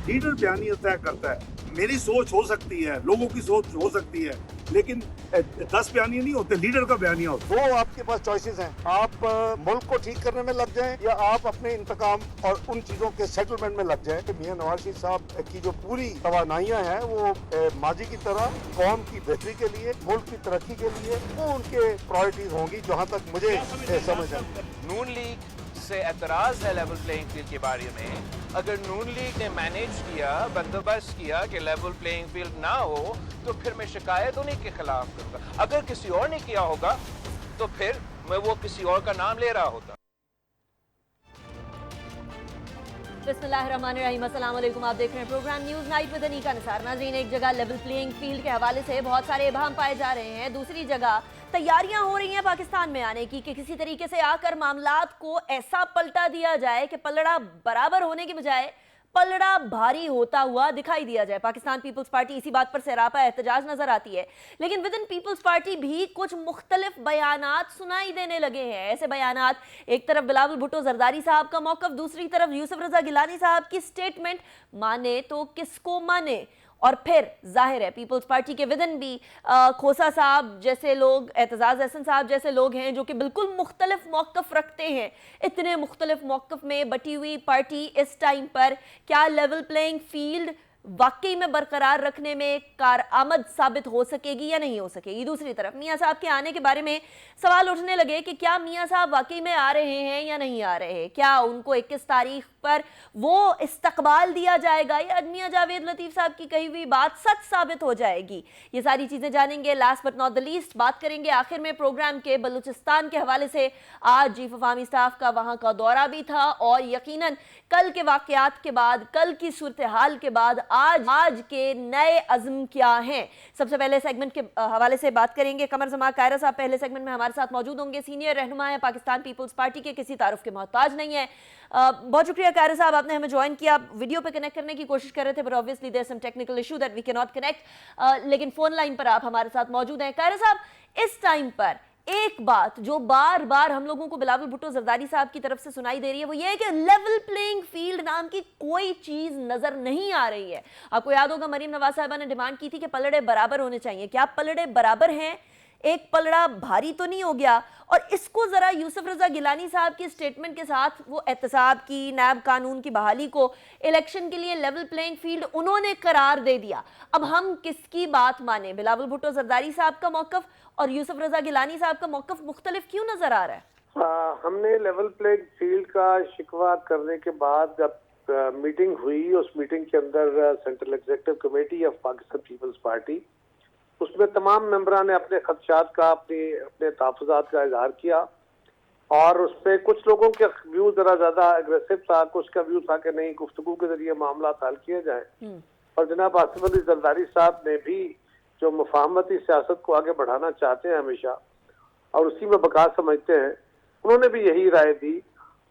Leader बयानियत तय करता है। मेरी सोच हो सकती है, लोगों की सोच हो सकती है, लेकिन 10 बयानिया नहीं होते, लीडर का बयानिया होता है। दो आपके पास चॉइसेस हैं, आप मुल्क को ठीक करने में लग जाएं या आप अपने इंतकाम और उन चीजों के सेटलमेंट में लग जाएं। कि मियां नवाज शरीफ साहब की जो पूरी तवानाइयां हैं वो माजी की तरह कौम की बेहतरी के लिए, मुल्क की तरक्की के लिए वो उनके प्रायोरिटीज होंगी, जहां तक मुझे समझ है। नून लीग से एतराज है लेवल प्लेइंग फील्ड के बारे में। अगर नून लीग ने मैनेज किया, बंदोबस्त किया कि लेवल प्लेइंग फील्ड ना हो, तो फिर मैं शिकायत उन्हीं के खिलाफ करूंगा। अगर किसी और ने किया होगा तो फिर मैं वो किसी और का नाम ले रहा होता। बिस्मिल्लाहिर्रहमानिर्रहीम, अस्सलाम वालेकुम। आप देख रहे हैं programme news night with Anika Nisar. नाज़रीन, एक जगह लेवल प्लेइंग फील्ड के हवाले से बहुत सारे इबाहम पाए जा रहे हैं, दूसरी जगह तैयारियां हो रही हैं पाकिस्तान में आने की कि किसी तरीके से आकर मामलात को ऐसा पलटा दिया जाए कि पलड़ा बराबर होने के बजाय पलड़ा भारी होता हुआ दिखाई दिया जाए। पाकिस्तान पीपल्स पार्टी इसी बात पर सरापा एहतजाज नजर आती है, लेकिन विद इन पीपल्स पार्टी भी कुछ मुख्तलिफ बयानात सुनाई देने लगे हैं। ऐसे बयानात, एक तरफ बिलावल भुट्टो जरदारी साहब का मौकफ, दूसरी तरफ यूसुफ रजा गिलानी साहब की स्टेटमेंट, माने तो किसको माने। और फिर जाहिर है पीपल्स पार्टी के विदन भी खोसा साहब जैसे लोग, एतजाज एहसन साहब जैसे लोग हैं जो कि बिल्कुल मुख्तलिफ मौक़िफ़ रखते हैं। इतने मुख्तलिफ मौक़िफ़ में बटी हुई पार्टी इस टाइम पर क्या लेवल प्लेइंग फील्ड वाकई में बरकरार रखने में कारआमद साबित हो सकेगी या नहीं हो सकेगी। दूसरी तरफ मियाँ साहब के आने के बारे में सवाल उठने लगे कि क्या मियाँ साहब वाकई में आ रहे हैं या नहीं आ रहे, क्या उनको 21 तारीख पर वो इस्तकबाल दिया जाएगा या मियाँ जावेद लतीफ़ साहब की कही हुई बात सच साबित हो जाएगी। ये सारी चीज़ें जानेंगे। Last but not the least बात करेंगे आखिर में प्रोग्राम के बलूचिस्तान के हवाले से। आज चीफ ऑफ आर्मी स्टाफ का वहाँ का दौरा भी था और यकीनन कल के वाक़यात के बाद, कल की सूरत हाल के बाद आज के नए अज़्म क्या हैं। सबसे पहले सेगमेंट के हवाले से बात करेंगे। कमर जमा कायरा साहब पहले सेगमेंट में हमारे साथ मौजूद होंगे। सीनियर रहनुमा है पाकिस्तान पीपल्स पार्टी के, किसी तारुफ के मोहताज नहीं है। बहुत शुक्रिया कायरा साहब, आपने हमें ज्वाइन किया। वीडियो पे कनेक्ट करने की कोशिश कर रहे थे, but obviously there some technical issue that we can not connect, लेकिन फोन लाइन पर आप हमारे साथ मौजूद हैं। कायरा साहब, इस टाइम पर एक बात जो बार बार हम लोगों को बिलावल भुट्टो जरदारी साहब की तरफ से सुनाई दे रही है वो ये है कि लेवल प्लेइंग फील्ड नाम की कोई चीज नजर नहीं आ रही है। आपको याद होगा मरीम नवाज साहिबा ने डिमांड की थी कि पलड़े बराबर होने चाहिए। क्या पलड़े बराबर हैं? एक पलड़ा भारी तो नहीं हो गया? और इसको जरा यूसुफ रजा गिलानी साहब की स्टेटमेंट के साथ वो एहतसाब की, नैब कानून की बहाली को इलेक्शन के लिए लेवल प्लेइंग फील्ड उन्होंने करार दे दिया। अब हम किसकी बात माने? बिलावल भुट्टो जरदारी साहब का मौकफ और यूसुफ रजा गिलानी साहब का मौकफ मुख्तलिफ क्यों नजर आ रहा है? हमने लेवल प्लेइंग फील्ड का शिकवा करने के बाद जब मीटिंग हुई, उस मीटिंग के अंदर central executive committee of Pakistan People's Party, उसमें तमाम मेंबरान ने अपने खदशात का, अपने तहफ़्फ़ुज़ात का इजहार किया और उस पर कुछ लोगों के व्यू जरा ज्यादा एग्रेसिव था, कुछ का व्यू था कि नहीं, गुफ्तगू के जरिए मामला हल किए जाए। और जनाब आसिफ अली जरदारी साहब ने भी जो मुफाहमती सियासत को आगे बढ़ाना चाहते हैं हमेशा और उसी में बका समझते हैं, उन्होंने भी यही राय दी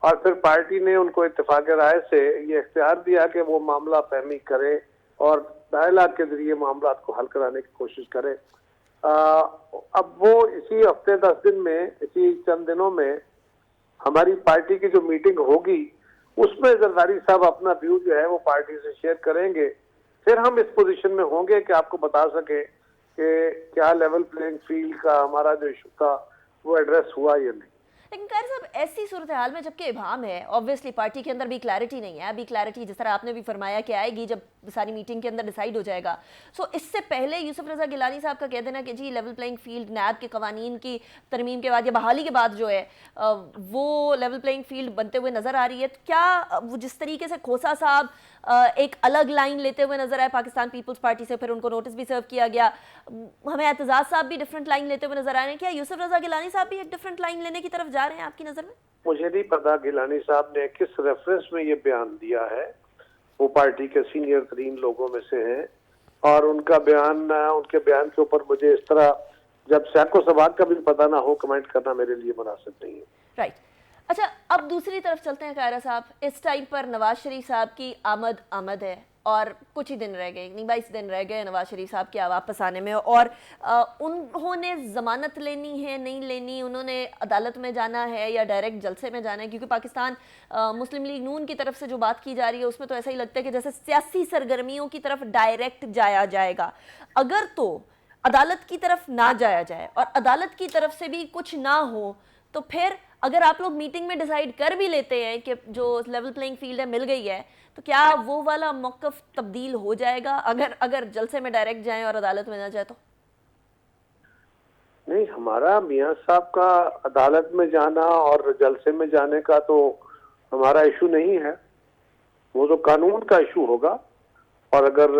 और फिर पार्टी ने उनको इत्तेफाक राय से ये इख्तियार दिया कि वो मामला फहमी करे और डायलॉग के जरिए मामला को हल कराने की कोशिश करे। अब वो इसी हफ्ते 10 दिन में, इसी चंद दिनों में हमारी पार्टी की जो मीटिंग होगी उसमें जरदारी साहब अपना व्यू जो है वो पार्टी से शेयर करेंगे। फिर हम इस पोजीशन में होंगे कि आपको बता सके कि क्या लेवल प्लेइंग फील्ड का हमारा जो इशू था वो एड्रेस हुआ या नहीं। लेकिन कायर साहब, ऐसी सूरत हाल में जबकि इबाम है, ऑब्वियसली पार्टी के अंदर भी क्लैरिटी नहीं है, अभी क्लैरिटी जिस तरह आपने भी फरमाया कि आएगी जब सारी मीटिंग के अंदर डिसाइड हो जाएगा। सो इससे पहले यूसुफ रजा गिलानी साहब का कह देना कि जी लेवल प्लेइंग फील्ड नैब के कवानीन की तरमीम के बाद या बहाली के बाद जो है वो लेवल प्लेइंग फील्ड बनते हुए नजर आ रही है। क्या वो जिस तरीके से खोसा साहब एक अलग लाइन लेते हुए नजर आए पाकिस्तान पीपल्स पार्टी से, फिर उनको नोटिस भी सर्व किया गया, हमें एतजाज साहब भी डिफरेंट लाइन लेते हुए नजर आ रहे हैं, क्या यूसुफ रजा गिलानी साहब भी एक डिफरेंट लाइन लेने की तरफ जा रहे हैं आपकी नजर में? मुझे नहीं पता गिलानी साहब ने किस रेफरेंस में ये बयान दिया है। वो पार्टी के सीनियर तरीन लोगों में से हैं और उनके बयान के ऊपर मुझे इस तरह जब सैको सवाल का भी पता ना हो कमेंट करना मेरे लिए मुनासिब नहीं है। राइट। अच्छा, अब दूसरी तरफ चलते हैं कायरा साहब। इस टाइम पर नवाज शरीफ साहब की आमद है, اور کچھ ہی دن رہ گئے، 22 دن رہ گئے نواز شریف صاحب کے واپس آنے میں، اور انہوں نے ضمانت لینی ہے نہیں لینی، انہوں نے عدالت میں جانا ہے یا ڈائریکٹ جلسے میں جانا ہے؟ کیونکہ پاکستان مسلم لیگ نون کی طرف سے جو بات کی جا رہی ہے اس میں تو ایسا ہی لگتا ہے کہ جیسے سیاسی سرگرمیوں کی طرف ڈائریکٹ جایا جائے گا۔ اگر تو عدالت کی طرف نہ جایا جائے اور عدالت کی طرف سے بھی کچھ نہ ہو، تو پھر اگر آپ لوگ میٹنگ میں ڈیسائیڈ کر بھی لیتے ہیں کہ جو لیول پلینگ فیلڈ ہے مل گئی ہے، تو کیا وہ والا موقف تبدیل ہو جائے گا اگر جلسے میں ڈائریکٹ جائیں اور عدالت میں نہ جائے تو؟ نہیں، ہمارا میاں صاحب کا عدالت میں جانا اور جلسے میں جانے کا تو ہمارا ایشو نہیں ہے، وہ تو قانون کا ایشو ہوگا، اور اگر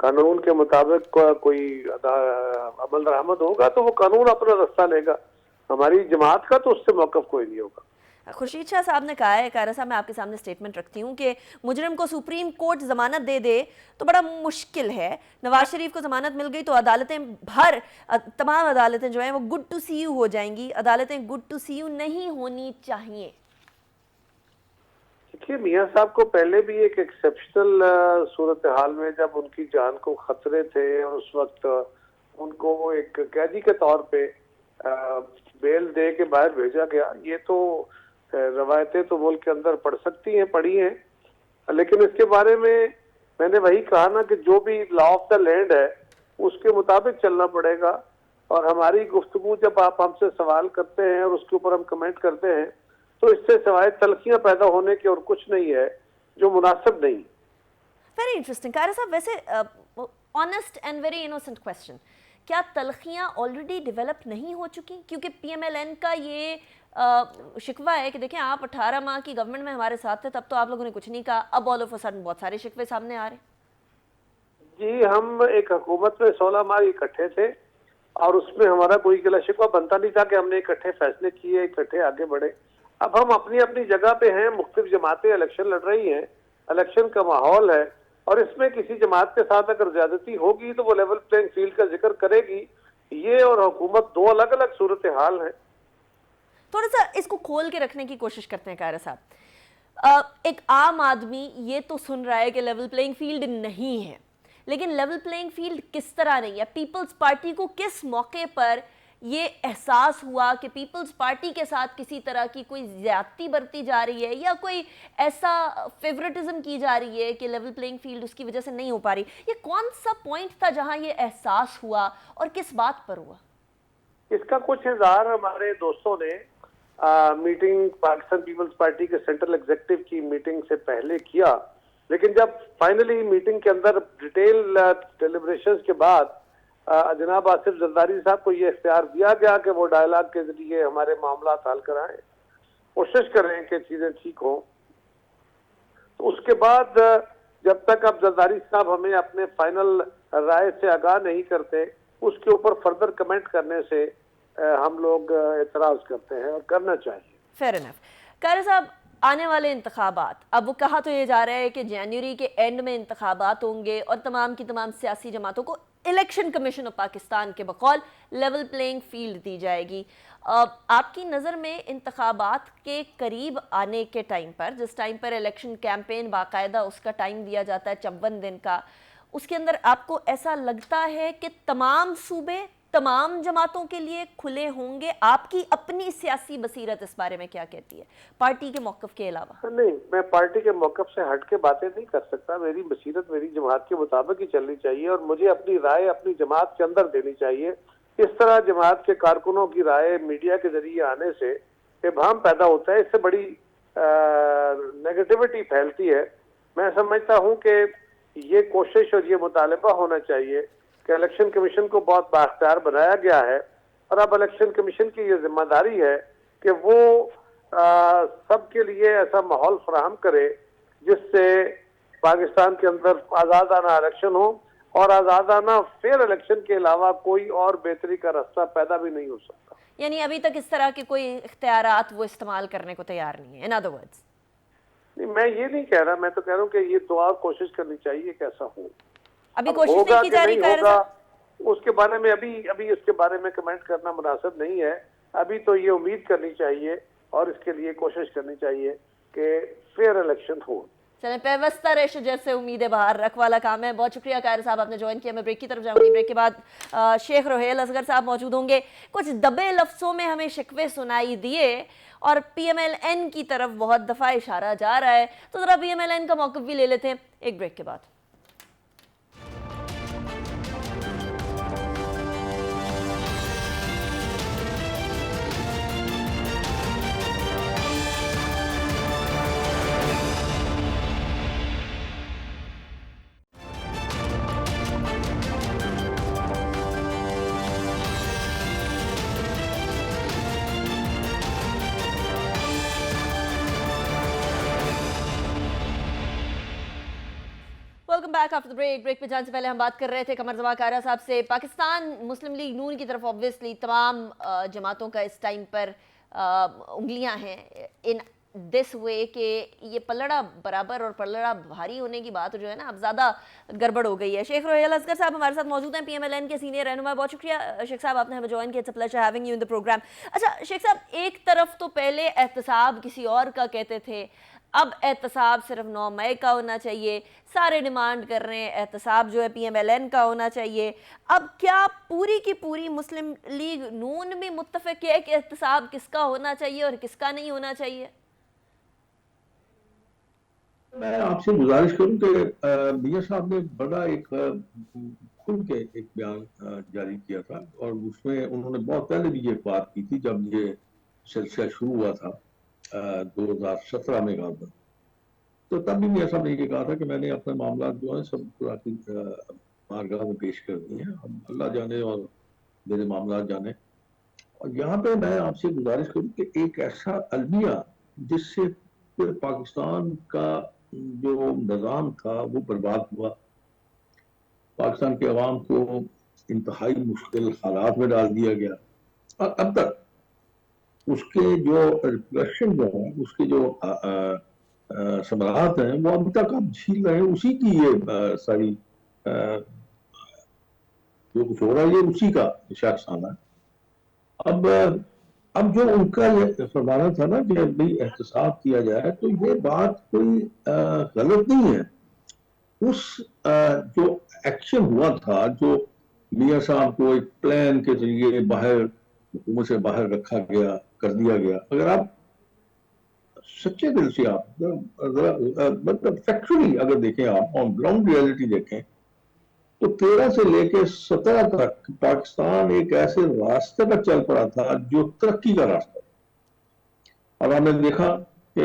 قانون کے مطابق کوئی عمل درآمد ہوگا تو وہ قانون اپنا رستہ لے گا، ہماری جماعت کا تو اس سے موقف کوئی نہیں ہوگا۔ خورشید شاہ صاحب نے کہا ہے، قاہرہ صاحب میں آپ کے سامنے سٹیٹمنٹ رکھتی ہوں، کہ مجرم کو سپریم کورٹ ضمانت دے دے تو بڑا مشکل ہے، نواز شریف کو ضمانت مل گئی تو عدالتیں تمام عدالتیں جو ہیں وہ گڈ ٹو سی یو ہو جائیں گی، عدالتیں گڈ ٹو سی یو نہیں ہونی چاہیے۔ دیکھیے، میاں صاحب کو پہلے بھی ایک ایکسیپشنل صورتحال میں جب ان کی جان کو خطرے تھے اور اس وقت ان کو ایک قیدی کے طور پہ بیل دے کے باہر بھیجا گیا، یہ تو روایتیں تو ملک کے اندر پڑی ہیں، لیکن اس کے بارے میں نے وہی کہا نا کہ جو بھی لا آف دا لینڈ ہے اس کے مطابق چلنا پڑے گا، اور ہماری گفتگو جب آپ ہم سے سوال کرتے ہیں اور اس کے اوپر ہم کمنٹ کرتے ہیں تو اس سے سوائے تلخیاں پیدا ہونے کی اور کچھ نہیں ہے جو مناسب نہیں۔ Very interesting. قاہرہ صاحب، ویسے honest and very innocent question, کیا تلخیاں آلریڈی ڈیولپ نہیں ہو چکی؟ کیونکہ پی ایم ایل این کا یہ شکوہ ہے کہ دیکھیں آپ 18 ماہ کی گورنمنٹ میں ہمارے ساتھ تھے، تب تو آپ لوگوں نے کچھ نہیں کہا، اب آل آف اے سڈن بہت سارے شکوے سامنے آ رہے ہیں۔ جی، ہم ایک حکومت میں 16 ماہ اکٹھے تھے اور اس میں ہمارا کوئی گلا شکوہ بنتا نہیں تھا کہ ہم نے اکٹھے فیصلے کیے، اکٹھے آگے بڑھے۔ اب ہم اپنی اپنی جگہ پہ ہیں، مختلف جماعتیں الیکشن لڑ رہی ہیں، الیکشن کا ماحول ہے، اور اس میں کسی جماعت کے ساتھ اگر زیادتی ہوگی تو وہ لیول پلینگ فیلڈ کا ذکر کرے گی۔ یہ اور حکومت دو الگ الگ صورتحال ہیں۔ تھوڑا سا اس کو کھول کے رکھنے کی کوشش کرتے ہیں قاہرہ صاحب۔ ایک عام آدمی یہ تو سن رہا ہے کہ لیول پلینگ فیلڈ نہیں ہے، لیکن لیول پلینگ فیلڈ کس طرح نہیں ہے؟ پیپلز پارٹی کو کس موقع پر یہ احساس ہوا کہ پیپلز پارٹی کے ساتھ کسی طرح کی کوئی زیادتی برتی جا رہی ہے یا کوئی ایسا فیورٹزم کی جا رہی ہے کہ لیول پلینگ فیلڈ اس کی وجہ سے نہیں ہو پا رہی؟ یہ کون سا پوائنٹ تھا جہاں یہ احساس ہوا اور کس بات پر ہوا؟ اس کا کچھ اظہار ہمارے دوستوں نے میٹنگ پاکستان پیپلز پارٹی کے سینٹرل ایگزیکٹو کی میٹنگ سے پہلے کیا، لیکن جب فائنلی میٹنگ کے اندر ڈیٹیل ڈیلیبریشنز کے بعد جناب آصف زرداری صاحب کو یہ اختیار دیا گیا کہ وہ ڈائلاگ کے ذریعے ہمارے معاملات حل کرائیں، کوشش کریں کہ چیزیں ٹھیک ہوں۔ تو اس کے بعد جب تک اب زرداری صاحب ہمیں اپنے فائنل رائے سے آگاہ نہیں کرتے، اس کے اوپر فردر کمنٹ کرنے سے ہم لوگ اعتراض کرتے ہیں اور کرنا چاہیے۔ Fair enough. قاہرہ صاحب، آنے والے انتخابات، اب وہ کہا تو یہ جا رہا ہے کہ جنوری کے اینڈ میں انتخابات ہوں گے اور تمام کی تمام سیاسی جماعتوں کو الیکشن کمیشن آف پاکستان کے بقول لیول پلینگ فیلڈ دی جائے گی۔ آپ کی نظر میں انتخابات کے قریب آنے کے ٹائم پر، جس ٹائم پر الیکشن کیمپین باقاعدہ اس کا ٹائم دیا جاتا ہے 54 دن کا، اس کے اندر آپ کو ایسا لگتا ہے کہ تمام صوبے تمام جماعتوں کے لیے کھلے ہوں گے؟ آپ کی اپنی سیاسی بصیرت اس بارے میں کیا کہتی ہے، پارٹی کے موقف کے علاوہ؟ نہیں، میں پارٹی کے موقف سے ہٹ کے باتیں نہیں کر سکتا، میری بصیرت میری جماعت کے مطابق ہی چلنی چاہیے اور مجھے اپنی رائے اپنی جماعت کے اندر دینی چاہیے۔ اس طرح جماعت کے کارکنوں کی رائے میڈیا کے ذریعے آنے سے ابہام پیدا ہوتا ہے، اس سے بڑی نیگیٹیوٹی پھیلتی ہے۔ میں سمجھتا ہوں کہ یہ کوشش اور یہ مطالبہ ہونا چاہیے کہ الیکشن کمیشن کو بہت بااختیار بنایا گیا ہے، اور اب الیکشن کمیشن کی یہ ذمہ داری ہے کہ وہ سب کے لیے ایسا ماحول فراہم کرے جس سے پاکستان کے اندر آزادانہ الیکشن ہو، اور آزادانہ فیئر الیکشن کے علاوہ کوئی اور بہتری کا راستہ پیدا بھی نہیں ہو سکتا۔ یعنی ابھی تک اس طرح کے کوئی اختیارات وہ استعمال کرنے کو تیار نہیں ہے، in other words؟ نہیں، میں یہ نہیں کہہ رہا، میں تو کہہ رہا ہوں کہ یہ دعا کوشش کرنی چاہیے کہ ایسا ہو۔ ابھی کوشش نہیں کی جا رہی؟ ہوگا اس کے بارے میں ابھی اس کے بارے میں کمنٹ کرنا مناسب نہیں ہے۔ ابھی تو یہ امید کرنی چاہیے اور اس کے لیے کوشش کرنی چاہیے کہ فیئر الیکشن ہو۔ चलें, पेवस्ता रेश जैसे उम्मीदें बाहर रख वाला काम है। बहुत शुक्रिया कायर साहब, आपने ज्वाइन किया। मैं ब्रेक की तरफ जाऊंगी। ब्रेक के बाद शेख रोहेल असगर साहब मौजूद होंगे। कुछ दबे लफ्ज़ों में हमें शिकवे सुनाई दिए और PMLN की तरफ बहुत दफ़ा इशारा जा रहा है, तो ज़रा PMLN का मौक़िफ़ भी ले लेते हैं एक ब्रेक के बाद। Welcome back after the break. Break पे जाने से पहले हम बात कर रहे थे कमर जमा कारा साहब से। पाकिस्तान मुस्लिम लीग नून की तरफ ऑब्वियसली तमाम जमातों का इस टाइम पर उंगलियां हैं इन दिस वे कि ये पलड़ा बराबर और पलड़ा भारी होने की बात जो है ना अब ज़्यादा गड़बड़ हो गई है। शेख रोहेल असगर साहब हमारे साथ मौजूद हैं, PMLN के सीनियर रहनुमा। बहुत शुक्रिया शेख साहब, आपने हमें ज्वाइन किया। It's a pleasure having you in the programme. अच्छा शेख साहब, एक तरफ तो पहले एहतसाब किसी और का कहते थे, अब एहतसाब सिर्फ 9 मई का होना चाहिए, सारे डिमांड कर रहे हैं एहतसाब जो है PMLN का होना चाहिए। अब क्या पूरी की पूरी मुस्लिम लीग नून में मुत्तफिक है कि एहतसाब किसका होना चाहिए और किसका नहीं होना चाहिए? मैं आपसे गुजारिश करूं कि मियां साहब ने बड़ा एक खुल के एक बयान जारी किया था और उसमें उन्होंने बहुत पहले भी ये बात की थी जब ये सिलसिला शुरू हुआ था 2017 में कहा था। तो तब भी मियां साहब ने ये कहा था कि मैंने अपने मामला जो है सब खुदा की बारगाह में पेश कर दिए हैं, हम अल्लाह जाने और मेरे मामला जाने। और यहाँ पे मैं आपसे गुजारिश करूं कि एक ऐसा अलमिया जिससे पाकिस्तान का जो निज़ाम था वो बर्बाद हुआ, पाकिस्तान के अवाम को इंतहाई मुश्किल हालात में डाल दिया गया और अब तक उसके जो रिप्रेशन जो है, उसके जो समरात हैं वो अभी तक आप झील रहे हैं। उसी की ये सारी जो कुछ हो रहा है ये उसी का शाखसाना है। अब जो उनका ये फरमाना था ना कि भाई एहतसाब किया जाए, तो ये बात कोई गलत नहीं है। उस जो एक्शन हुआ था, जो मियां साहब को एक प्लान के जरिए बाहर हुकूमत से बाहर रखा गया, कर दिया गया, अगर आप सच्चे दिल से आप मतलब फैक्चुअली अगर देखें, आप ऑन ग्राउंड रियलिटी देखें, तो 13 से लेकर 17 तक पाकिस्तान एक ऐसे रास्ते पर चल पड़ा था जो तरक्की का रास्ता था। और हमने देखा कि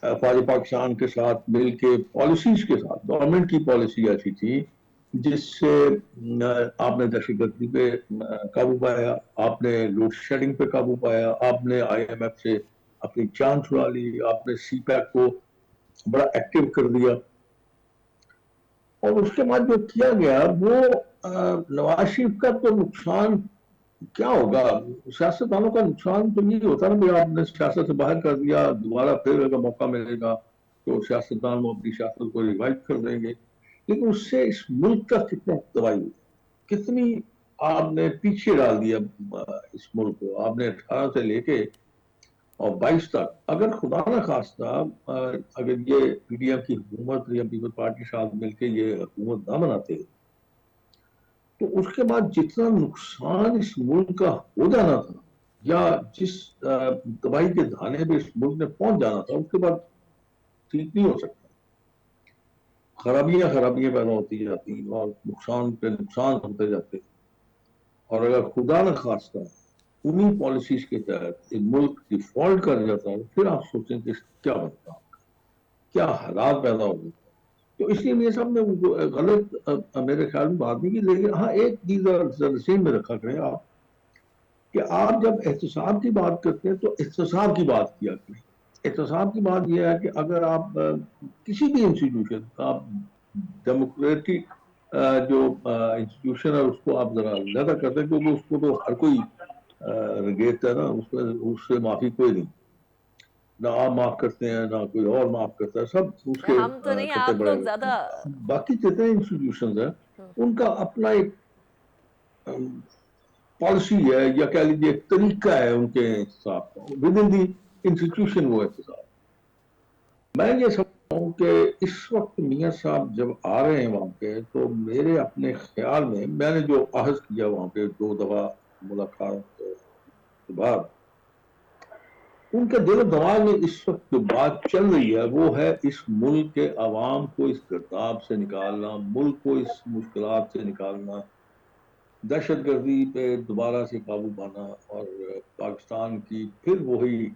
अफवाज पाकिस्तान के साथ मिलके पॉलिसीज के साथ गवर्नमेंट की पॉलिसी ऐसी थी जिससे आपने दहशतगर्दी पे काबू पाया, आपने लोड शेडिंग पे काबू पाया, आपने IMF से अपनी जान छुड़ा ली, आपने CPEC को बड़ा एक्टिव कर दिया। और उसके बाद जो किया गया वो नवाज शरीफ का तो नुकसान क्या होगा, सियासतदानों का नुकसान तो नहीं होता ना भाई आपने सियासत से बाहर कर दिया, दोबारा फिर अगर मौका मिलेगा तो सियासतदान वो अपनी सियासत को रिवाइव कर देंगे, लेकिन उससे इस मुल्क का कितना तबाही हुई, कितनी आपने पीछे डाल दिया इस मुल्क को। आपने 18 से लेके और 22 तक, अगर खुदा न खास्ता अगर ये PDM की हुकूमत या पीपल्स पार्टी साथ मिलकर ये हुकूमत ना बनाते, तो उसके बाद जितना नुकसान इस मुल्क का हो जाना था या जिस तबाही के धाने पे इस मुल्क ने पहुंच जाना था, उसके बाद ठीक नहीं हो सकता। खराबियां पैदा होती जाती और नुकसान पे नुकसान होते जाते। और अगर खुदा न खास्ता उन्हीं पॉलिसीज के तहत मुल्क डिफॉल्ट कर जाता है, फिर आप सोचें कि क्या बनता, क्या हालात पैदा हो गए। तो इसलिए मेरे साहब ने गलत मेरे ख्याल में बात नहीं की, लेकिन हाँ एक चीज नसीब में रखा करें आप कि आप जब एहतसाब की बात करते हैं तो एहतसाब की बात किया करें। एहतसाब की बात यह है कि अगर आप किसी भी इंस्टीट्यूशन, आप डेमोक्रेटिक जो इंस्टीट्यूशन है उसको आप जरा ज्यादा करते हैं, क्योंकि उसको तो हर कोई रेगेट है ना, उससे माफी कोई नहीं, ना आप माफ करते हैं ना कोई और माफ करता है, सब उसके हम तो नहीं, आप लोग ज्यादा। बाकी जितने इंस्टीट्यूशंस हैं उनका अपना एक पॉलिसी है या कह लीजिए एक तरीका है उनके हिसाब का, विद इन दी इंस्टीट्यूशन वो एहतसाब। मैं ये समझता हूँ कि इस वक्त मियाँ साहब जब आ रहे हैं वहाँ पे, तो मेरे अपने ख्याल में मैंने जो अहद किया वहाँ पे 2 दफा मुलाकात के बाद, उनके दिल दिमाग में इस वक्त जो बात चल रही है वो है इस मुल्क के अवाम को इस गर्दाब से निकालना, मुल्क को इस मुश्किलात से निकालना, दहशतगर्दी पे दोबारा से काबू पाना और पाकिस्तान की फिर वही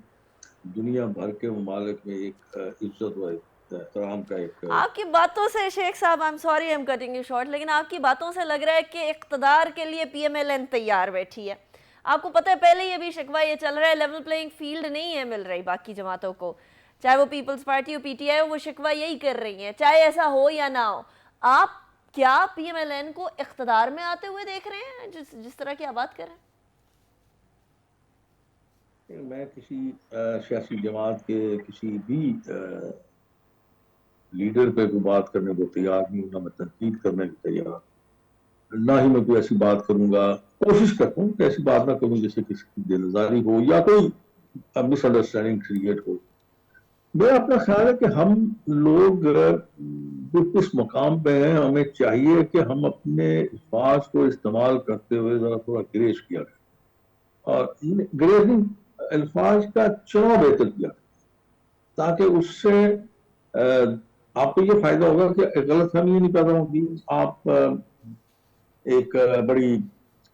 दुनिया भर के ममालिक में एक इज्जत व एहतराम का एक आपकी बातों से शेख साहब, I am sorry I am cutting you short, लेकिन आपकी बातों से लग रहा है कि इक़्तिदार के लिए PMLN तैयार बैठी है। आपको पता है पहले ये भी शिकवा ये चल रहा है, लेवल प्लेइंग फील्ड नहीं है मिल रही बाकी जमातों को, चाहे वो पीपल्स पार्टी हो PTI हो, वो शिकवा यही कर रही हैं, चाहे ऐसा हो या ना हो। आप क्या PMLN को इक़्तिदार में आते हुए देख रहे हैं जिस तरह की आप बात कर रहे हैं? मैं किसी सियासी जमात के किसी भी लीडर पे कोई बात करने को तैयार नहीं हूँ, ना मैं तनकीद करने को तैयार, ना ही मैं कोई ऐसी बात करूंगा, कोशिश करता हूँ कि ऐसी बात ना करूँ जिससे किसी की दिलदारी हो या कोई मिसअंडरस्टैंडिंग क्रिएट हो। मेरा अपना ख्याल है कि हम लोग जो किस मकाम पे हैं, हमें चाहिए कि हम अपने अल्फाज को इस्तेमाल करते हुए जरा थोड़ा ग्रेस किया जाए और ग्रेसिंग अल्फाज का चुनाव बेहतर किया ताकि उससे आपको ये फायदा होगा कि गलतफहमी नहीं पैदा होगी, आप एक बड़ी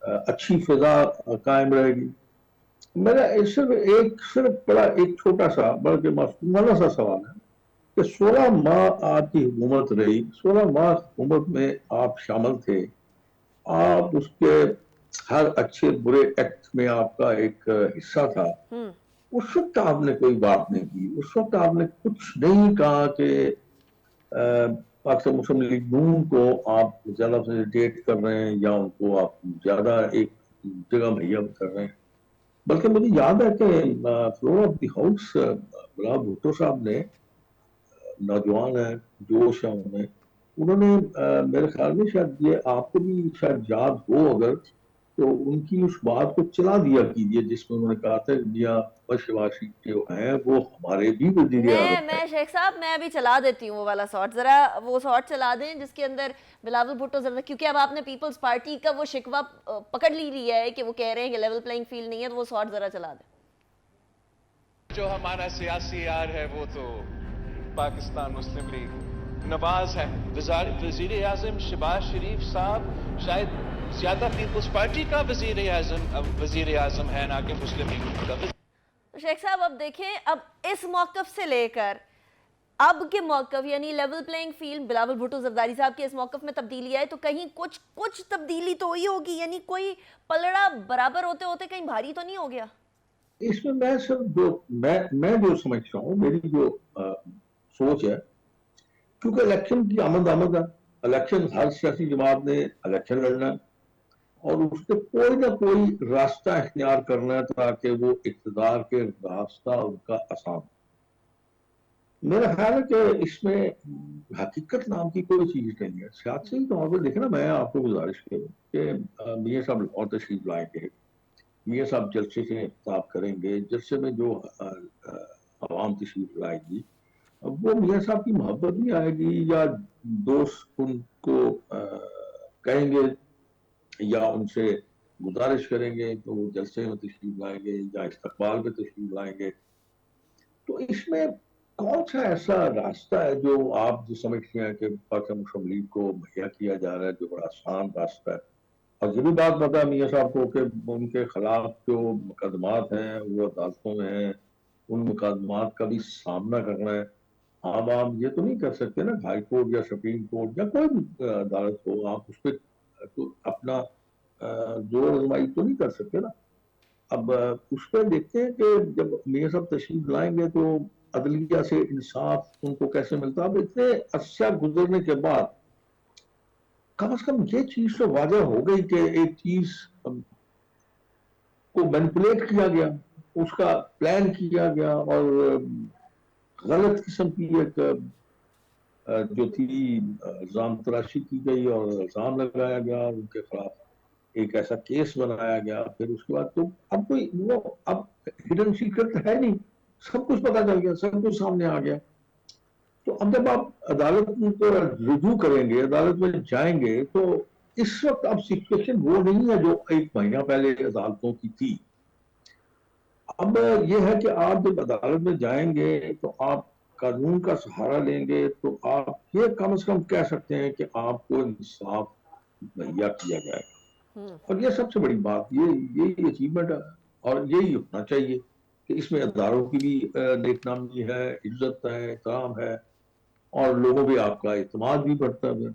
अच्छी फिजा कायम रहेगी। मेरा सिर्फ बड़ा एक छोटा सा बल्कि मासूमाना सा सवाल है कि 16 माह आपकी हुकूमत रही, 16 माह हुकूमत में आप शामिल थे, आप उसके हर अच्छे बुरे एक्ट में आपका एक हिस्सा था। उस वक्त आपने कोई बात नहीं की, उस वक्त आपने कुछ नहीं कहा कि पाकिस्तान मुस्लिम लीग नून को आप ज्यादा फैसिलिटेट कर रहे हैं या उनको आप ज्यादा एक जगह मुहैया कर रहे हैं। बल्कि मुझे याद है कि floor of the house Bilawal Bhutto साहब ने, नौजवान है, जोश है उन्हें, उन्होंने मेरे ख्याल में शायद ये आपको भी शायद याद हो अगर, तो उनकी उस बात को चला दिया कीजिए जिसमें उन्होंने कहा था इंडिया बशवासी जो हैं वो हमारे भी वजीर आज़म मैं शेख साहब मैं अभी चला देती हूँ वो वाला शॉट, जरा वो शॉट चला दें जिसके अंदर बिलावल भुट्टो जरा, क्योंकि अब आपने पीपल्स पार्टी का वो शिकवा पकड़ लिया है कि वो कह रहे हैं कि लेवल प्लेइंग फील्ड नहीं है, तो वो शॉट जरा चला दें। जो हमारा सियासी यार है वो तो पाकिस्तान मुस्लिम लीग नवाज है, वजीर आजम शहबाज शरीफ साहब शायद ज्यादा पीपल्स पार्टी का वजीर आजम है ना कि मुस्लिम लीग का। शेख साहब अब देखें, अब इस मौकफ से लेकर अब के मौकफ यानी level playing field, Bilawal Bhutto Zardari साहब के इस मौकफ में तब्दीली आए तो कहीं कुछ तब्दीली तो हुई होगी, यानी कोई पलड़ा बराबर होते होते कहीं भारी तो नहीं हो गया? इसमें मैं सिर्फ मैं जो समझता हूँ, मेरी जो सोच है, क्योंकि इलेक्शन की आमद है, इलेक्शन हर सियासी जमात ने इलेक्शन लड़ना है और उससे कोई ना कोई रास्ता इख्तियार करना है ताकि वो इक़्तिदार के रास्ता उनका आसान। मेरा ख्याल है कि इसमें हकीकत नाम की कोई चीज नहीं है। सियासी तौर पर देखे ना, मैं आपको गुजारिश करूँ कि मियाँ साहब और तशरीफ लाएंगे, मियाँ साहब जलसे से खिताब करेंगे, जलसे में जो आवाम तशरीफ लाएगी वो मियाँ साहब की मोहब्बत नहीं आएगी या दोस्त उनको कहेंगे या उनसे गुजारिश करेंगे तो वो जलसे में तशरीफ लाएंगे या इस्तकबाल पे तशरीफ लाएंगे। तो इसमें कौन सा ऐसा रास्ता है जो आप जो समझते हैं कि पाकिस्तान मुस्लिम लीग को मुहैया किया जा रहा है जो बड़ा आसान रास्ता है? और ये भी बात पता है मियाँ साहब को कि उनके खिलाफ जो मुकदमात हैं वो अदालतों में हैं, उन मुकदमात का भी सामना करना है। आप ये तो नहीं कर सकते ना, हाई कोर्ट या सुप्रीम कोर्ट या कोई भी अदालत हो, आप उस पर तो अपना जोर आजमाई तो नहीं कर सकते ना। अब उस पर देखते हैं कि जब मियाँ साहब तशरीफ लाएंगे तो अदलिया से इंसाफ उनको कैसे मिलता है। अब इतने अर्सा गुजरने के बाद कम से कम ये चीज तो वाजह हो गई कि एक चीज को मैनिपुलेट किया गया, उसका प्लान किया गया और गलत किस्म की एक जो थी इल्जाम तराशी की गई और इल्जाम लगाया गया, उनके खिलाफ एक ऐसा केस बनाया गया। फिर उसके बाद तो अब कोई वो अब हिडन सीक्रेट है नहीं, सब कुछ पता चल गया, सब कुछ सामने आ गया। तो अब जब आप अदालत को रुजू करेंगे, अदालत में जाएंगे, तो इस वक्त अब सिचुएशन वो नहीं है जो 1 महीना पहले अदालतों की थी। अब ये है कि आप जब अदालत में जाएंगे तो आप कानून का सहारा लेंगे, तो आप ये कम से कम कह सकते हैं कि आपको इंसाफ मुहैया किया जाएगा। और ये सबसे बड़ी बात, यही अचीवमेंट है और यही होना चाहिए कि इसमें अदारों की भी नेकनामी है, इज्जत है, एहतराम है और लोगों पे आपका इत्मीनान भी बढ़ता है।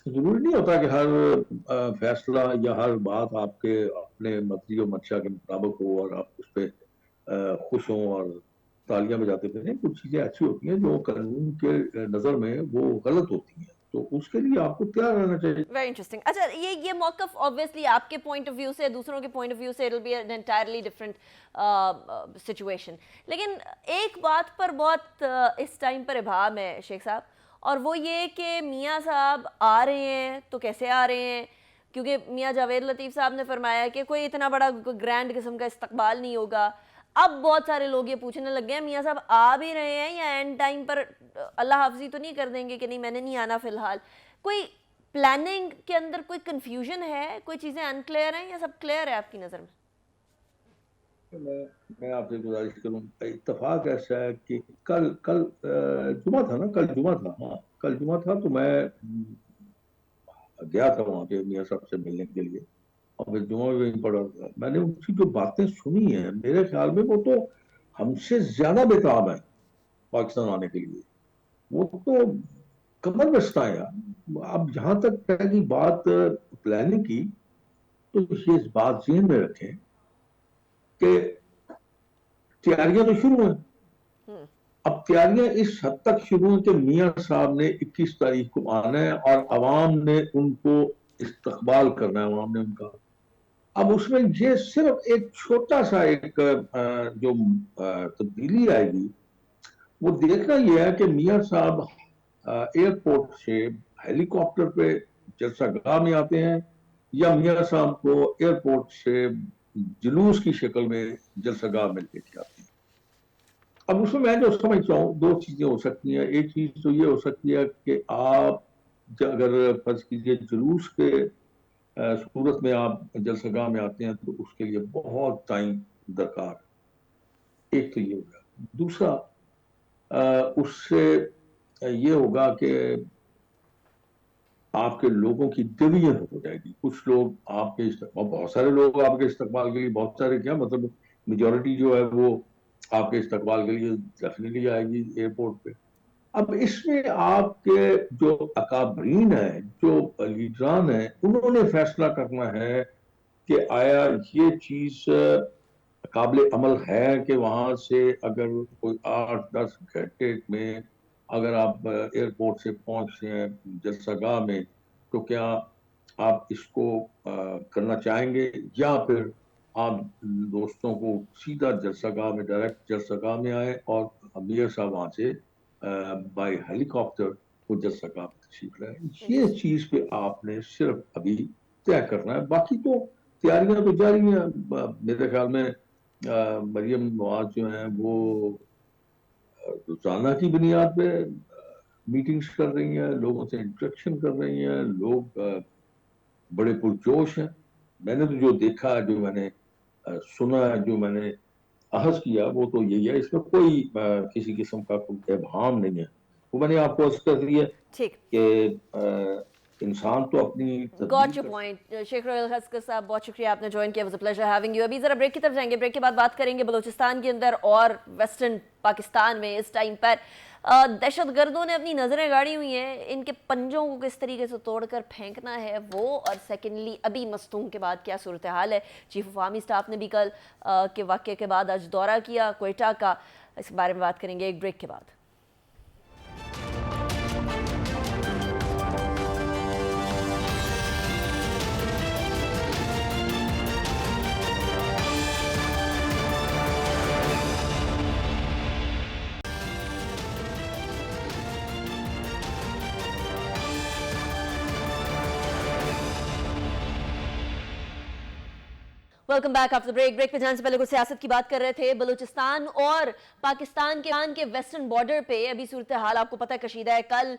जरूरी नहीं होता कि हर फैसला या हर बात आपके अपने मर्जी और मंशा के मुताबिक हो और आप उस पर खुश हों और तालियां बजाते फिरें। कुछ चीजें ऐसी होती हैं जो कानून के नजर में वो गलत होती हैं, तो उसके लिए आपको तैयार रहना चाहिए। Very interesting. अच्छा, ये मौकफ ऑब्वियसली आपके पॉइंट ऑफ व्यू से, दूसरों के पॉइंट ऑफ व्यू से it will be an entirely different situation. लेकिन एक बात पर बहुत इस टाइम पर इबाम है शेख साहब, और वो ये कि मियाँ साहब आ रहे हैं तो कैसे आ रहे हैं, क्योंकि मियाँ जावेद लतीफ़ साहब ने फरमाया कि कोई इतना बड़ा ग्रैंड किस्म का इस्तकबाल नहीं होगा। अब बहुत सारे लोग ये पूछने लग गए हैं मियाँ साहब आ भी रहे हैं या एंड टाइम पर अल्लाह हाफ़िज़ी तो नहीं कर देंगे कि नहीं मैंने नहीं आना फ़िलहाल। कोई प्लानिंग के अंदर कोई कन्फ्यूजन है, कोई चीज़ें अनक्लियर हैं या सब क्लियर है आपकी नज़र में? मैं आपसे गुजारिश करूँ, इत्तेफाक ऐसा है कि कल जुमा था ना, कल जुमा था, हाँ कल जुमा था, तो मैं गया था वहाँ पे मियाँ साहब से मिलने के लिए और फिर जुमा भी वहीं पड़ा था। मैंने उनकी जो बातें सुनी है, मेरे ख्याल में वो तो हमसे ज्यादा बेताब है पाकिस्तान आने के लिए। वो तो कमर बस्ता है यार। अब जहां तक रहेगी बात प्लानिंग की, तो ये इस बात ज़हन में रखें कि तैयारियां तो शुरू हैं। अब तैयारियां इस हद तक शुरू हैं कि मियाँ साहब ने 21 तारीख को आना है और अवाम ने उनको इस्तकबाल करना है, अवाम ने उनका। अब उसमें ये सिर्फ एक छोटा सा एक जो तब्दीली आएगी, वो देखना यह है कि मियाँ साहब एयरपोर्ट से हेलीकॉप्टर पे जलसागाह में आते हैं या मियाँ साहब को एयरपोर्ट से जुलूस की शक्ल में जलसागाह में लेके आते हैं। अब उसमें मैं जो समझता हूँ, दो चीजें हो सकती हैं। एक चीज तो ये हो सकती है कि आप अगर फर्ज कीजिए जुलूस के सूरत में आप जलसागाह में आते हैं तो उसके लिए बहुत टाइम दरकार है। एक तो ये होगा। दूसरा उससे ये होगा कि आपके लोगों की डिवीजन हो जाएगी। कुछ लोग आपके बहुत सारे लोग आपके इस्तकबाल के लिए, बहुत सारे क्या मतलब मेजॉरिटी जो है वो आपके इस्तकबाल के लिए डेफिनेटली आएगी एयरपोर्ट पे। अब इसमें आपके जो अकाबरीन है, जो लीडरान है, उन्होंने फैसला करना है कि आया ये चीज काबिल अमल है कि वहां से अगर कोई 8-10 घंटे में अगर आप एयरपोर्ट से पहुंच रहे हैं जलसागाह में, तो क्या आप इसको करना चाहेंगे या फिर आप दोस्तों को सीधा जलसागाह में, डायरेक्ट जलसागाह में आए और अमीर साहब वहां से बाय हेलीकॉप्टर को जलसागाह में तशरीफ लाए। ये चीज पे आपने सिर्फ अभी तय करना है। बाकी तो तैयारियां तो जारी हैं। मेरे ख्याल में मरियम नवाज जो है वो रोजाना की बुनियाद पे मीटिंग्स कर रही हैं, लोगों से इंटरेक्शन कर रही हैं, लोग बड़े पुरजोश हैं। मैंने तो जो देखा, जो मैंने सुना, जो मैंने अहस किया, वो तो यही है। इसमें कोई किसी किस्म का कोई इबहम नहीं है। वो मैंने आपको अर्ज कर दिया कि इंसान तो अपनी got your point. Sheikh Rohail Asghar sahab, बहुत शुक्रिया, आपने ज्वाइन किया। Was a pleasure having you. अभी जरा ब्रेक की तरफ जाएंगे। ब्रेक के बाद बात करेंगे बलूचिस्तान के अंदर और वेस्टर्न पाकिस्तान में इस टाइम पर दहशत गर्दों ने अपनी नज़रें गाड़ी हुई हैं। इनके पंजों को किस तरीके से तोड़कर फेंकना है वो, और सेकेंडली अभी मस्तूम के बाद क्या सूरत हाल है। चीफ ऑफ आर्मी स्टाफ ने भी कल के वाक़े के बाद आज दौरा किया क्वेटा का। इस बारे में बात करेंगे एक ब्रेक के बाद। वेलकम बैक आफ्टर ब्रेक पे जाने से पहले कुछ सियासत की बात कर रहे थे। बलूचिस्तान और पाकिस्तान के वेस्टर्न बॉर्डर पे अभी सूरत हाल आपको पता है कशीदा है। कल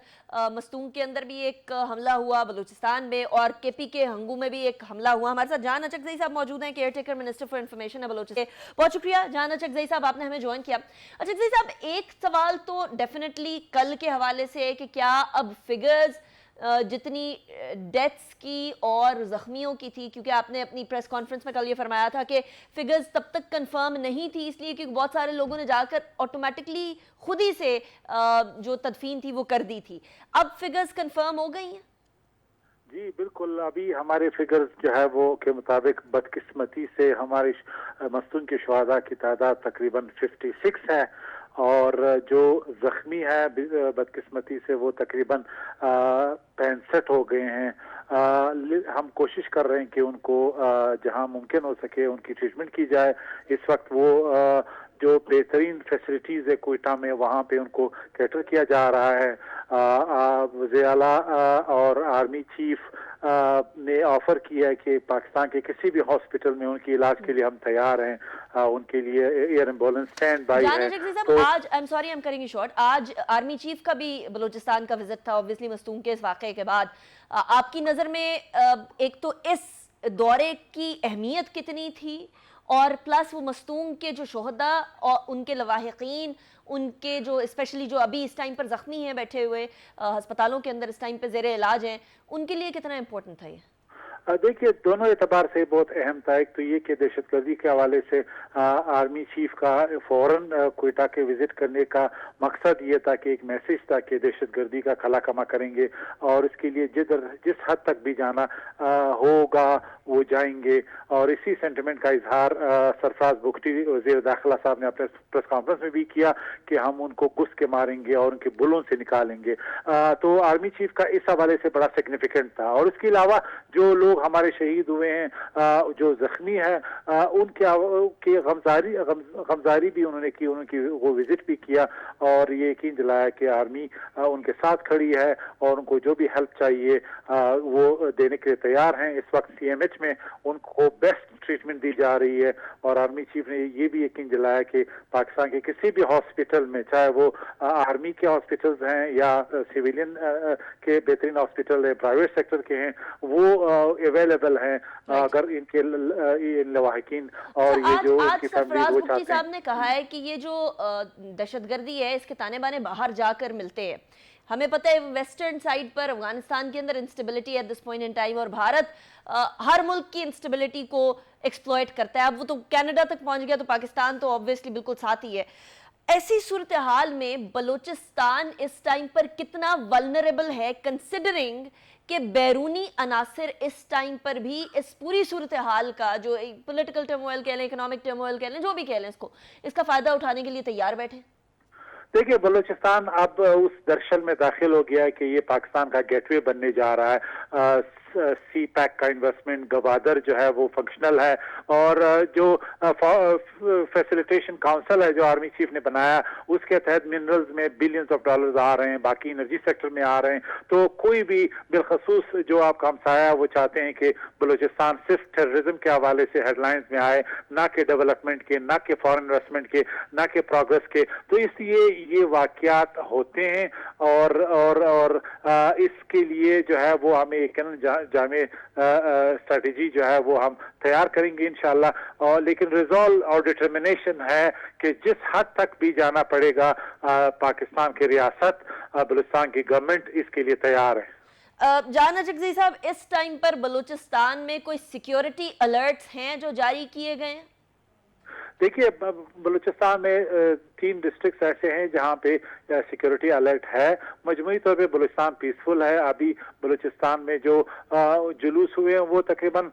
मस्तूंग के अंदर भी एक हमला हुआ बलूचिस्तान में, और केपी के हंगू में भी एक हमला हुआ। हमारे साथ जान अचकजई साहब मौजूद हैं, care taker minister for information है बलूचिस्तान। बहुत शुक्रिया जान अचकजई साहब, आपने हमें ज्वाइन किया। अचकजई साहब, एक सवाल तो डेफिनेटली कल के हवाले से है कि क्या अब फिगर्स जितनी डेथ्स की और ज़ख्मियों की थी, क्योंकि आपने अपनी प्रेस कॉन्फ्रेंस में कल ये फरमाया था कि फिगर्स तब तक कंफर्म नहीं थी, इसलिए क्योंकि बहुत सारे लोगों ने जाकर ऑटोमेटिकली खुद ही से जो तदफीन थी वो कर दी थी। अब फिगर्स कंफर्म हो गई हैं? जी बिल्कुल, अभी हमारे फिगर्स जो है वो के मुताबिक बदकिस्मती से हमारे मस्तून के शुहदा की तादाद तकरीबन 56 है, और जो जख्मी है बदकिस्मती से वो तकरीबन 65 हो गए हैं। हम कोशिश कर रहे हैं कि उनको जहां मुमकिन हो सके उनकी ट्रीटमेंट की जाए। इस वक्त वो जो बेहतरीन फैसिलिटीज है कोयटा में, वहाँ पे उनको कैटर किया जा रहा है। वज़ीर आला और आर्मी चीफ ने ऑफर किया है कि पाकिस्तान के किसी भी हॉस्पिटल में उनके इलाज के लिए हम तैयार हैं। उनके लिए एयर एम्बुलेंस स्टैंड बाई है। तो आज I am sorry I am cutting you short, आज आर्मी चीफ का भी बलूचिस्तान का विजिट था ऑब्वियसली मस्तूंग के इस वाक़े के बाद। आपकी नज़र में एक तो इस दौरे की अहमियत कितनी थी, और प्लस वो मस्तूंग के जो शोहदा और उनके लवाहिकीन, उनके जो स्पेशली जो अभी इस टाइम पर ज़ख्मी हैं बैठे हुए अस्पतालों के अंदर इस टाइम पर ज़ेरे इलाज हैं, उनके लिए कितना इम्पोर्टेंट था ये? देखिए, दोनों एतबार से बहुत अहम था। एक तो ये कि दहशतगर्दी के हवाले से आर्मी चीफ का फौरन कोयटा के विजिट करने का मकसद ये था कि एक मैसेज था कि दहशतगर्दी का खला कमा करेंगे, और इसके लिए जिस हद तक भी जाना होगा वो जाएंगे। और इसी सेंटिमेंट का इजहार सरफराज बुगटी वज़ीर दाखिला साहब ने अपने प्रेस कॉन्फ्रेंस में भी किया कि हम उनको घुस के मारेंगे और उनके बुलों से निकालेंगे। तो आर्मी चीफ का इस हवाले से बड़ा सिग्निफिकेंट था। और इसके अलावा जो लोग हमारे शहीद हुए हैं, जो जख्मी हैं, उनके गमजारी भी उन्होंने की, उनकी वो विजिट भी किया, और ये यकीन दिलाया कि आर्मी उनके साथ खड़ी है और उनको जो भी हेल्प चाहिए वो देने के लिए तैयार हैं। इस वक्त CMH में उनको बेस्ट ट्रीटमेंट दी जा रही है, और आर्मी चीफ ने ये भी यकीन दिलाया कि पाकिस्तान के किसी भी हॉस्पिटल में, चाहे वो आर्मी के हॉस्पिटल्स हैं या सिविलियन के बेहतरीन हॉस्पिटल है, प्राइवेट सेक्टर के हैं, वो अवेलेबल हैं अगर इनके लवाहिकीन और ये जो इनकी फैमिली वो चाहते हैं। साहब ने कहा है कि ये जो दहशतगर्दी है इसके ताने बाने बाहर जाकर मिलते हैं। हमें पता है वेस्टर्न साइड पर अफगानिस्तान के अंदर instability at this point in time, और भारत हर मुल्क की इंस्टेबिलिटी को एक्सप्लॉइट करता है। अब वो तो कनाडा तक पहुंच गया, तो पाकिस्तान तो ऑब्वियसली बिल्कुल साथ ही है। ऐसी सूरत हाल में बलूचिस्तान इस टाइम पर कितना वल्नरेबल है, कंसिडरिंग कि बैरूनी अनासिर इस टाइम पर भी इस पूरी सूरत हाल का, जो पॉलिटिकल टर्मोइल कह लें, इकोनॉमिक टर्मोइल कह लें, जो भी कह लें इसका फायदा उठाने के लिए तैयार बैठे? देखिए, बलूचिस्तान अब उस दर्शन में दाखिल हो गया है कि ये पाकिस्तान का गेटवे बनने जा रहा है। CPEC का इन्वेस्टमेंट गवादर जो है वो फंक्शनल है, और जो फैसिलिटेशन काउंसिल है जो आर्मी चीफ ने बनाया, उसके तहत मिनरल्स में बिलियंस ऑफ डॉलर्स आ रहे हैं, बाकी एनर्जी सेक्टर में आ रहे हैं। तो कोई भी बिलखसूस जो आपका हमसाया वो चाहते हैं कि बलूचिस्तान सिर्फ टेररिज्म के हवाले से हेडलाइंस में आए, ना कि डेवलपमेंट के, ना कि फॉरेन इन्वेस्टमेंट के, ना कि प्रोग्रेस के। तो इसलिए ये वाकयात होते हैं, और इसके लिए जो है वो हमें एक जामे स्ट्रेटेजी जो है वो हम तैयार करेंगे इंशाल्लाह। और लेकिन रिजॉल्व और डिटर्मिनेशन है कि जिस हद तक भी जाना पड़ेगा पाकिस्तान की रियासत, बलूचिस्तान की गवर्नमेंट इसके लिए तैयार है। जान अचकजई साहब, इस टाइम पर बलूचिस्तान में कोई सिक्योरिटी अलर्ट्स हैं जो जारी किए गए हैं? देखिए, बलूचिस्तान में 3 डिस्ट्रिक्ट ऐसे हैं जहां पे सिक्योरिटी अलर्ट है। मजमूई तौर पे बलूचिस्तान पीसफुल है। अभी बलूचिस्तान में जो जुलूस हुए हैं वो तकरीबन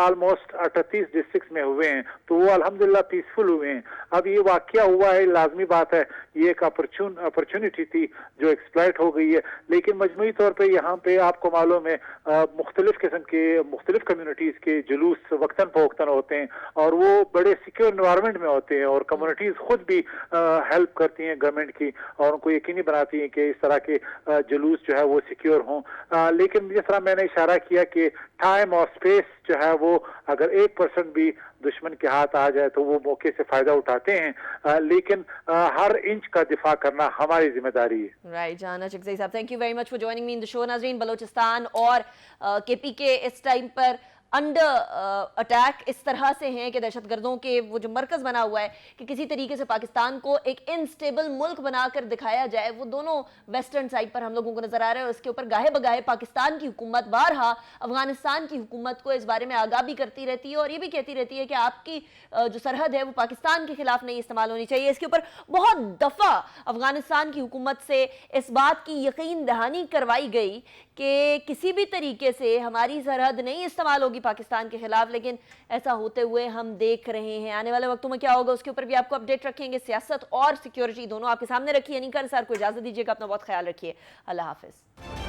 ऑलमोस्ट 38 डिस्ट्रिक्ट में हुए हैं, तो वो अल्हम्दुलिल्लाह पीसफुल हुए हैं। अब ये वाकया हुआ है, लाजमी बात है, ये एक अपॉर्चुनिटी थी जो एक्सप्लॉइट हो गई है। लेकिन मजमूई तौर पे यहाँ पे आपको मालूम है मुख्तलिफ किस्म के मुख्तलिफ कम्युनिटीज के जुलूस वक्तन फवक्तन होते हैं, और वो बड़े सिक्योर एम्पावरमेंट में होते हैं और कम्युनिटीज खुद भी हेल्प करती हैं गवर्नमेंट की और उनको यकीनी बनाती हैं कि इस तरह के जुलूस जो है वो सिक्योर हों। लेकिन जिस तरह मैंने इशारा किया कि टाइम और स्पेस जो है वो अगर 1% भी दुश्मन के हाथ आ जाए तो वो मौके से फायदा उठाते हैं, लेकिन हर इंच का दिफा करना हमारी जिम्मेदारी है। राइट जहाना चिकज़ई साहब, thank you very much for joining me in the show. नाज़रीन, बलोचिस्तान और केपी के इस टाइम पर अंडर अटैक इस तरह से हैं कि दहशतगर्दों के वो जो मरकज़ बना हुआ है कि किसी तरीके से पाकिस्तान को एक इनस्टेबल मुल्क बनाकर दिखाया जाए, वो दोनों वेस्टर्न साइड पर हम लोगों को नजर आ रहा है। और इसके ऊपर गाहे बगाहे पाकिस्तान की हुकूमत बारहा अफगानिस्तान की हुकूमत को इस बारे में आगाह भी करती रहती है और ये भी कहती रहती है कि आपकी जो सरहद है वो पाकिस्तान के खिलाफ नहीं इस्तेमाल होनी चाहिए। इसके ऊपर बहुत दफ़ा अफगानिस्तान की हुकूमत से इस बात की यकीन दहानी करवाई गई कि किसी भी तरीके से हमारी सरहद नहीं इस्तेमाल होगी पाकिस्तान के खिलाफ, लेकिन ऐसा होते हुए हम देख रहे हैं। आने वाले वक्तों में क्या होगा उसके ऊपर भी आपको अपडेट रखेंगे। सियासत और सिक्योरिटी दोनों आपके सामने रखी है। अनीका निसार को इजाजत दीजिएगा, अपना बहुत ख्याल रखिए। अल्लाह हाफिज।